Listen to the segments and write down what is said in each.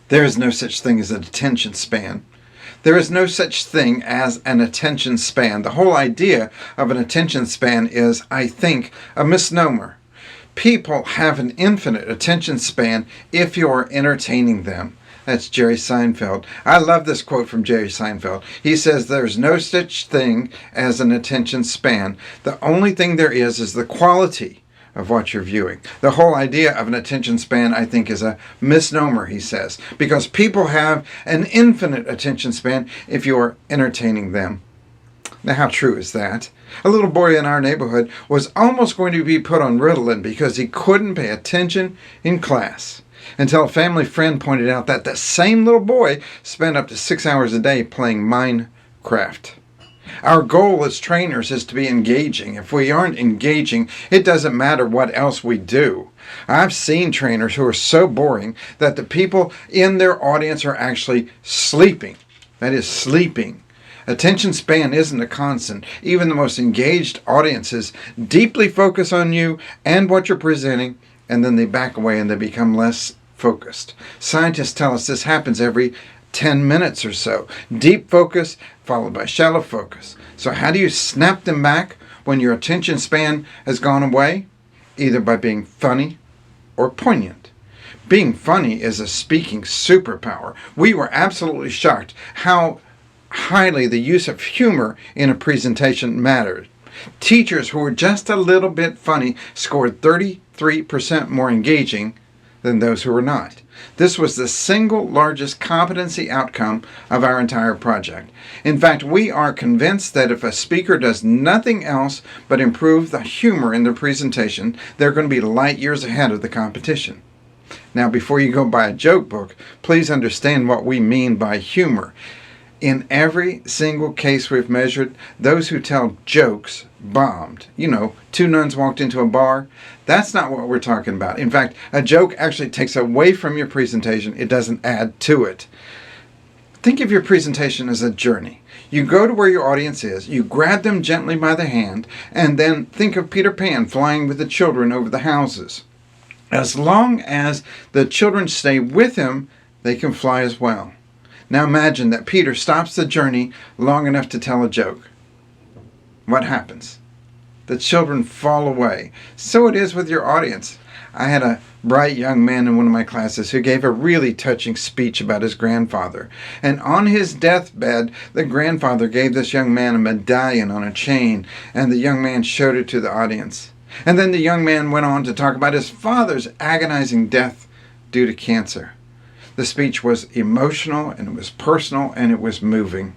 There is no such thing as an attention span. There is no such thing as an attention span. The whole idea of an attention span is, I think, a misnomer. People have an infinite attention span if you are entertaining them. That's Jerry Seinfeld. I love this quote from Jerry Seinfeld. He says, there's no such thing as an attention span. The only thing there is the quality of what you're viewing. The whole idea of an attention span, I think, is a misnomer, he says, because people have an infinite attention span if you're entertaining them. Now, how true is that? A little boy in our neighborhood was almost going to be put on Ritalin because he couldn't pay attention in class, until a family friend pointed out that the same little boy spent up to 6 hours a day playing Minecraft. Our goal as trainers is to be engaging. If we aren't engaging, it doesn't matter what else we do. I've seen trainers who are so boring that the people in their audience are actually sleeping. That is, sleeping. Attention span isn't a constant. Even the most engaged audiences deeply focus on you and what you're presenting, and then they back away and they become less focused. Scientists tell us this happens every 10 minutes or so. Deep focus followed by shallow focus. So how do you snap them back when your attention span has gone away? Either by being funny or poignant. Being funny is a speaking superpower. We were absolutely shocked how highly the use of humor in a presentation mattered. Teachers who were just a little bit funny scored 33% more engaging than those who were not. This was the single largest competency outcome of our entire project. In fact, we are convinced that if a speaker does nothing else but improve the humor in their presentation, they're going to be light years ahead of the competition. Now, before you go buy a joke book, please understand what we mean by humor. In every single case we've measured, those who tell jokes bombed. You know, two nuns walked into a bar. That's not what we're talking about. In fact, a joke actually takes away from your presentation. It doesn't add to it. Think of your presentation as a journey. You go to where your audience is, you grab them gently by the hand, and then think of Peter Pan flying with the children over the houses. As long as the children stay with him, they can fly as well. Now imagine that Peter stops the journey long enough to tell a joke. What happens? The children fall away. So it is with your audience. I had a bright young man in one of my classes who gave a really touching speech about his grandfather. And on his deathbed, the grandfather gave this young man a medallion on a chain, and the young man showed it to the audience. And then the young man went on to talk about his father's agonizing death due to cancer. The speech was emotional, and it was personal, and it was moving.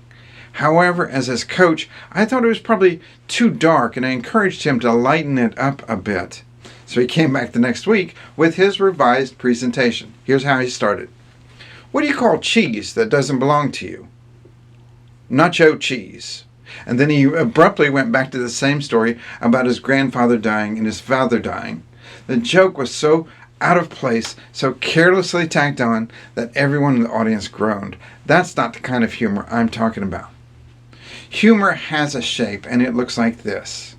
However, as his coach, I thought it was probably too dark, and I encouraged him to lighten it up a bit. So he came back the next week with his revised presentation. Here's how he started. What do you call cheese that doesn't belong to you? Nacho cheese. And then he abruptly went back to the same story about his grandfather dying and his father dying. The joke was so out of place, so carelessly tacked on, that everyone in the audience groaned. That's not the kind of humor I'm talking about. Humor has a shape, and it looks like this.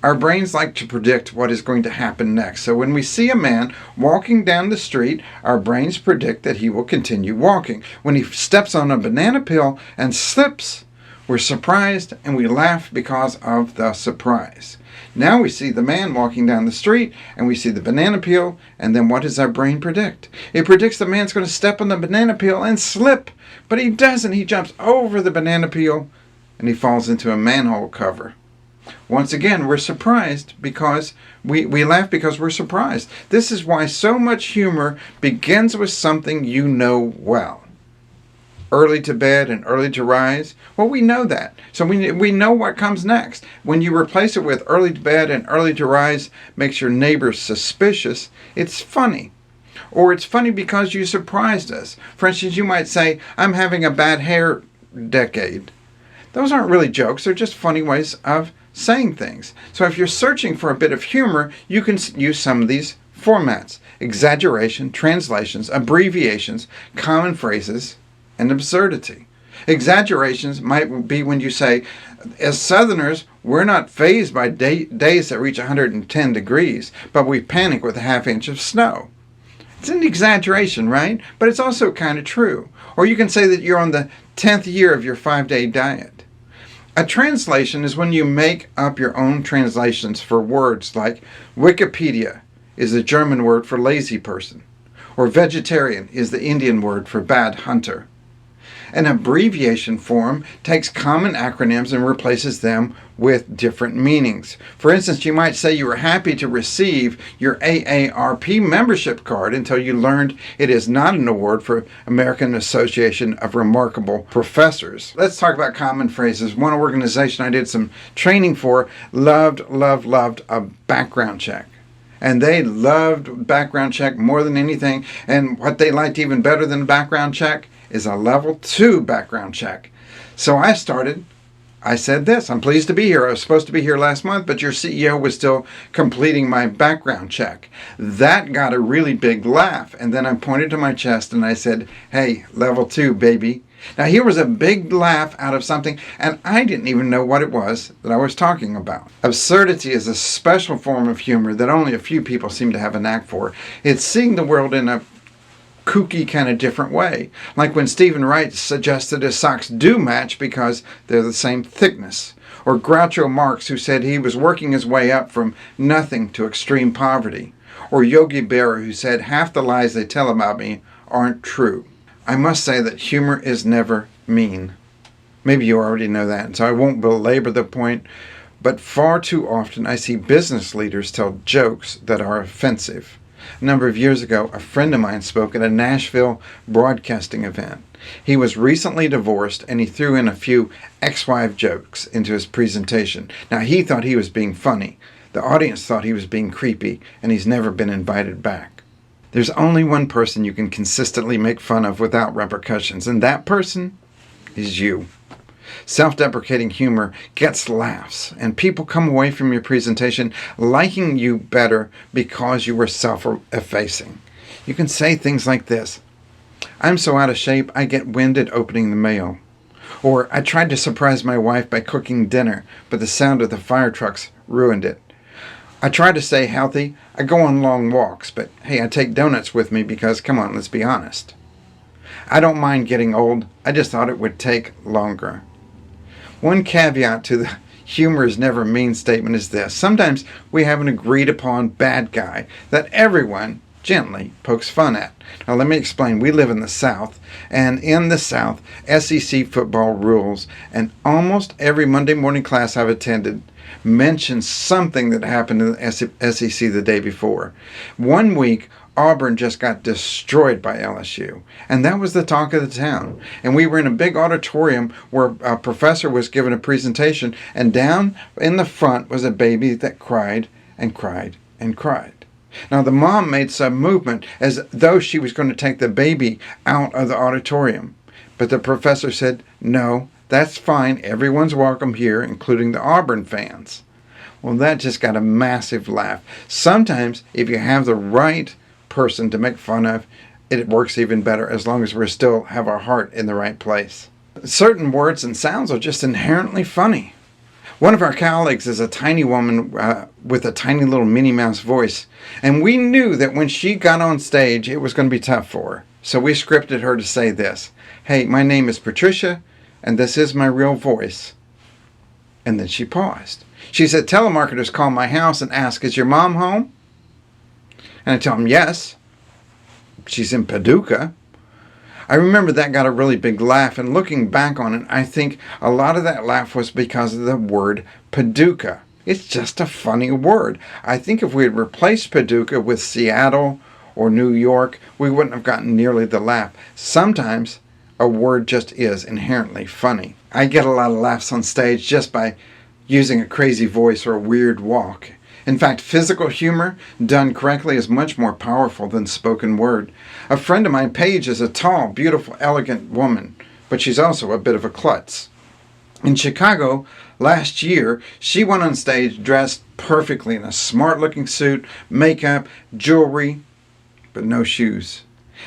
Our brains like to predict what is going to happen next. So when we see a man walking down the street, our brains predict that he will continue walking. When he steps on a banana peel and slips, we're surprised and we laugh because of the surprise. Now we see the man walking down the street and we see the banana peel, and then what does our brain predict? It predicts the man's going to step on the banana peel and slip, but he doesn't. He jumps over the banana peel and he falls into a manhole cover. Once again, we're surprised because we laugh because we're surprised. This is why so much humor begins with something you know well. Early to bed and early to rise. Well, we know that. So we know what comes next. When you replace it with early to bed and early to rise makes your neighbors suspicious, it's funny. Or it's funny because you surprised us. For instance, you might say, I'm having a bad hair decade. Those aren't really jokes. They're just funny ways of saying things. So if you're searching for a bit of humor, you can use some of these formats. Exaggeration, translations, abbreviations, common phrases, and absurdity. Exaggerations might be when you say, as Southerners, we're not fazed by days that reach 110 degrees, but we panic with a half inch of snow. It's an exaggeration, right? But it's also kind of true. Or you can say that you're on the 10th year of your 5-day diet. A translation is when you make up your own translations for words like Wikipedia is the German word for lazy person, or vegetarian is the Indian word for bad hunter. An abbreviation form takes common acronyms and replaces them with different meanings. For instance, you might say you were happy to receive your AARP membership card until you learned it is not an award for American Association of Remarkable Professors. Let's talk about common phrases. One organization I did some training for loved a background check. And they loved background check more than anything. And what they liked even better than a background check is a level 2 background check. So I said this, I'm pleased to be here. I was supposed to be here last month, but your CEO was still completing my background check. That got a really big laugh. And then I pointed to my chest and I said, hey, level 2, baby. Now here was a big laugh out of something, and I didn't even know what it was that I was talking about. Absurdity is a special form of humor that only a few people seem to have a knack for. It's seeing the world in a kooky kind of different way. Like when Stephen Wright suggested his socks do match because they're the same thickness. Or Groucho Marx, who said he was working his way up from nothing to extreme poverty. Or Yogi Berra, who said half the lies they tell about me aren't true. I must say that humor is never mean. Maybe you already know that, and so I won't belabor the point, but far too often I see business leaders tell jokes that are offensive. A number of years ago, a friend of mine spoke at a Nashville broadcasting event. He was recently divorced, and he threw in a few ex-wife jokes into his presentation. Now, he thought he was being funny. The audience thought he was being creepy, and he's never been invited back. There's only one person you can consistently make fun of without repercussions, and that person is you. Self-deprecating humor gets laughs, and people come away from your presentation liking you better because you were self-effacing. You can say things like this: I'm so out of shape I get winded opening the mail. Or, I tried to surprise my wife by cooking dinner, but the sound of the fire trucks ruined it. I try to stay healthy. I go on long walks, but hey, I take donuts with me because, come on, let's be honest. I don't mind getting old. I just thought it would take longer. One caveat to the humor is never mean statement is this: sometimes we have an agreed upon bad guy that everyone gently pokes fun at. Now let me explain. We live in the South, and in the South, SEC football rules, and almost every Monday morning class I've attended mentions something that happened in the SEC the day before. One week, Auburn just got destroyed by LSU, and that was the talk of the town. And we were in a big auditorium where a professor was giving a presentation, and down in the front was a baby that cried and cried and cried. Now the mom made some movement as though she was going to take the baby out of the auditorium, but the professor said, no, that's fine, everyone's welcome here, including the Auburn fans. Well, that just got a massive laugh. Sometimes, if you have the right person to make fun of, it works even better as long as we still have our heart in the right place. Certain words and sounds are just inherently funny. One of our colleagues is a tiny woman with a tiny little Minnie Mouse voice, and we knew that when she got on stage, it was going to be tough for her. So we scripted her to say this: hey, my name is Patricia, and this is my real voice. And then she paused. She said, telemarketers call my house and ask, is your mom home? And I tell them, yes. She's in Paducah. I remember that got a really big laugh, and looking back on it, I think a lot of that laugh was because of the word Paducah. It's just a funny word. I think if we had replaced Paducah with Seattle or New York, we wouldn't have gotten nearly the laugh. Sometimes a word just is inherently funny. I get a lot of laughs on stage just by using a crazy voice or a weird walk. In fact, physical humor done correctly is much more powerful than spoken word. A friend of mine, Paige, is a tall, beautiful, elegant woman, but she's also a bit of a klutz. In Chicago last year, she went on stage dressed perfectly in a smart-looking suit, makeup, jewelry, but no shoes.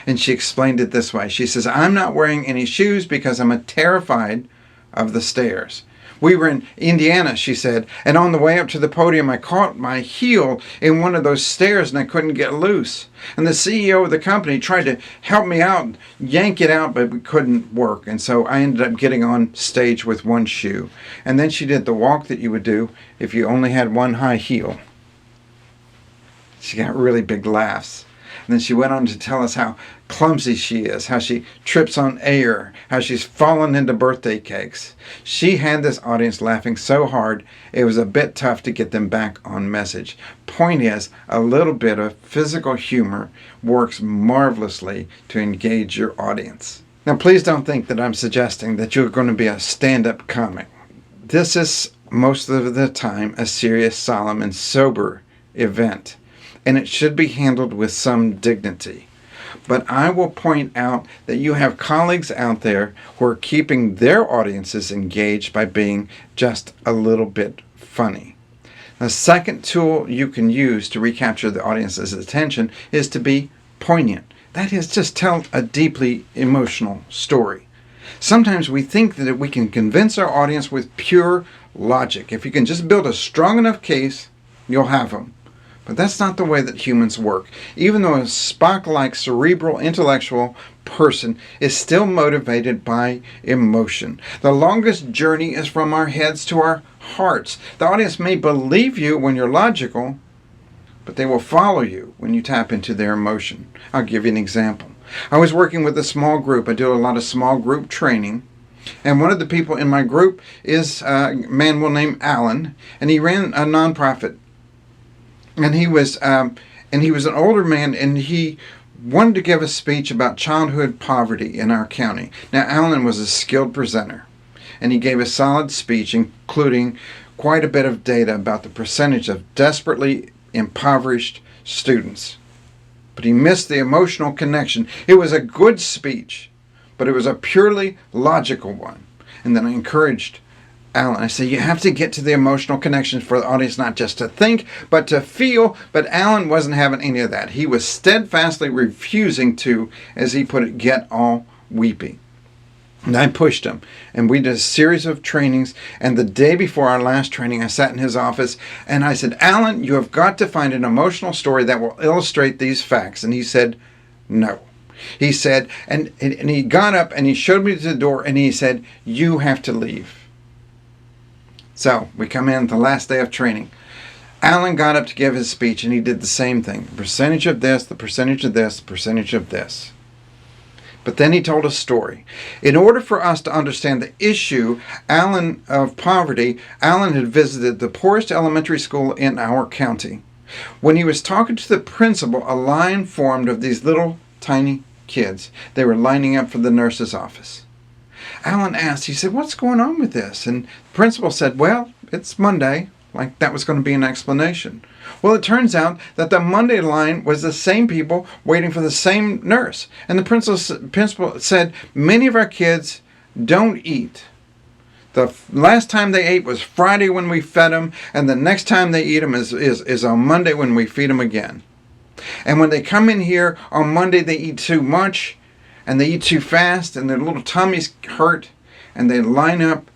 And she explained it this way. She says, I'm not wearing any shoes because I'm terrified of the stairs. We were in Indiana, she said, and on the way up to the podium, I caught my heel in one of those stairs and I couldn't get loose. And the CEO of the company tried to help me out, yank it out, but it couldn't work. And so I ended up getting on stage with one shoe. And then she did the walk that you would do if you only had one high heel. She got really big laughs. And then she went on to tell us how clumsy she is, how she trips on air, how she's fallen into birthday cakes. She had this audience laughing so hard, it was a bit tough to get them back on message. Point is, a little bit of physical humor works marvelously to engage your audience. Now, please don't think that I'm suggesting that you're going to be a stand-up comic. This is most of the time a serious, solemn, and sober event, and it should be handled with some dignity. But I will point out that you have colleagues out there who are keeping their audiences engaged by being just a little bit funny. The second tool you can use to recapture the audience's attention is to be poignant. That is, just tell a deeply emotional story. Sometimes we think that we can convince our audience with pure logic. If you can just build a strong enough case, you'll have them. But that's not the way that humans work. Even though a Spock-like cerebral intellectual person is still motivated by emotion. The longest journey is from our heads to our hearts. The audience may believe you when you're logical, but they will follow you when you tap into their emotion. I'll give you an example. I was working with a small group. I do a lot of small group training. And one of the people in my group is a man we'll name Alan, and he ran a nonprofit. And he was an older man, and he wanted to give a speech about childhood poverty in our county. Now, Alan was a skilled presenter, and he gave a solid speech, including quite a bit of data about the percentage of desperately impoverished students. But he missed the emotional connection. It was a good speech, but it was a purely logical one. And then I encouraged Alan. I said, you have to get to the emotional connection for the audience, not just to think, but to feel. But Alan wasn't having any of that. He was steadfastly refusing to, as he put it, get all weepy. And I pushed him, and we did a series of trainings, and the day before our last training, I sat in his office, and I said, Alan, you have got to find an emotional story that will illustrate these facts. And he said, no. He said, and he got up, and he showed me to the door, and he said, you have to leave. So we come in the last day of training. Alan got up to give his speech, and he did the same thing. The percentage of this, the percentage of this, the percentage of this. But then he told a story. In order for us to understand the issue, of poverty, Alan had visited the poorest elementary school in our county. When he was talking to the principal, a line formed of these little tiny kids. They were lining up for the nurse's office. Alan asked, he said, what's going on with this? And the principal said, well, it's Monday. Like that was going to be an explanation. Well, it turns out that the Monday line was the same people waiting for the same nurse. And the principal said, many of our kids don't eat. The last time they ate was Friday when we fed them, and the next time they eat them is on Monday when we feed them again. And when they come in here on Monday, they eat too much, and they eat too fast, and their little tummies hurt, and they line up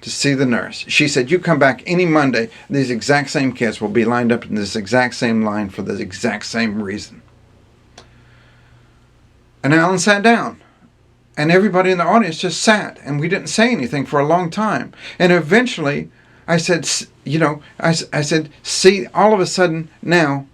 to see the nurse. She said, you come back any Monday, these exact same kids will be lined up in this exact same line for the exact same reason. And Alan sat down, and everybody in the audience just sat, and we didn't say anything for a long time. And eventually, I said, I said, see, all of a sudden now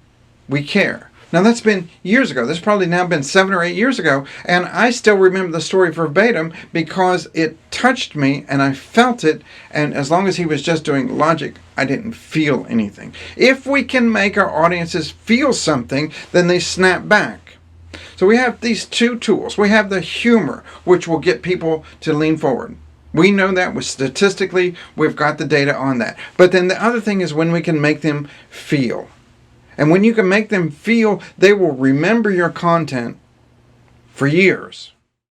we care. Now, that's been years ago. That's probably now been 7 or 8 years ago. And I still remember the story verbatim because it touched me and I felt it. And as long as he was just doing logic, I didn't feel anything. If we can make our audiences feel something, then they snap back. So we have these two tools. We have the humor, which will get people to lean forward. We know that statistically, we've got the data on that. But then the other thing is when we can make them feel. And when you can make them feel, they will remember your content for years.